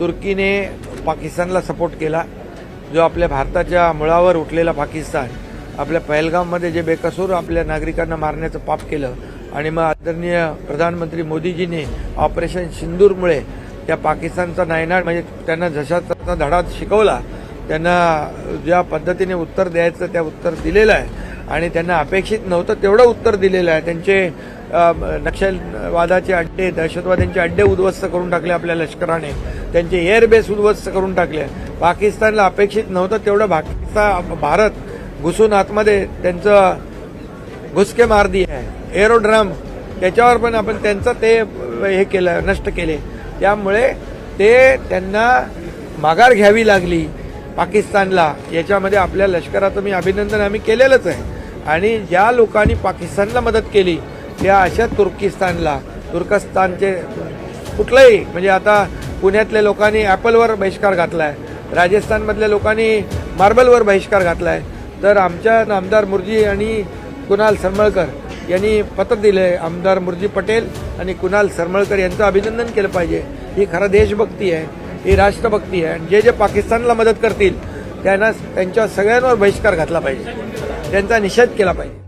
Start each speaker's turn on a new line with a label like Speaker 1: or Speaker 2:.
Speaker 1: तुर्कीने पाकिस्तानला सपोर्ट केला, जो आपल्या भारताच्या मुळावर उठलेला पाकिस्तान आपल्या पहलगाममध्ये जे बेकसूर आपल्या नागरिकांना मारण्याचं पाप केलं आणि मग आदरणीय प्रधानमंत्री मोदीजींनी ऑपरेशन सिंदूरमुळे त्या पाकिस्तानचा नायनाट म्हणजे त्यांना जशाचा धडा शिकवला, त्यांना ज्या पद्धतीने उत्तर द्यायचं त्या उत्तर दिलेलं आहे आणि त्यांना अपेक्षित नव्हतं तेवढं उत्तर दिलेलं आहे। त्यांचे नक्षलवादाचे अड्डे, दहशतवाद्यांचे अड्डे उद्ध्वस्त करून टाकले आपल्या लष्कराने, त्यांचे एअरबेस उद्ध्वस्त करून टाकले। पाकिस्तानला अपेक्षित नव्हतं तेवढं भारत घुसून आतमध्ये त्यांचं घुसके मार दिए आहे। एरोड्रम त्याच्यावर पण आपण त्यांचं ते हे केलं, नष्ट केले। त्यामुळे त्यांना माघार घ्यावी लागली पाकिस्तानला। याच्यामध्ये आपल्या लष्कराचं मी अभिनंदन आम्ही केलेलंच आहे आणि ज्या लोकांनी पाकिस्तानला मदत केली त्या अशा तुर्कस्तानचे कुठलंही म्हणजे आता पुण्यातल्या लोकांनी ॲपलवर बहिष्कार घातलाय, राजस्थानमधल्या लोकांनी मार्बलवर बहिष्कार घातलाय, तर आमच्या आमदार मुर्जी आणि कुणाल सरमळकर यांनी पत्र दिले। आमदार मुर्जी पटेल आणि कुणाल सरमळकर यांचं अभिनंदन केलं पाहिजे। ही खरं देशभक्ती आहे, ही राष्ट्रभक्ती आहे आणि जे पाकिस्तानला मदत करतील त्यांना त्यांच्या सगळ्यांवर बहिष्कार घातला पाहिजे, त्यांचा निषेध केला पाहिजे।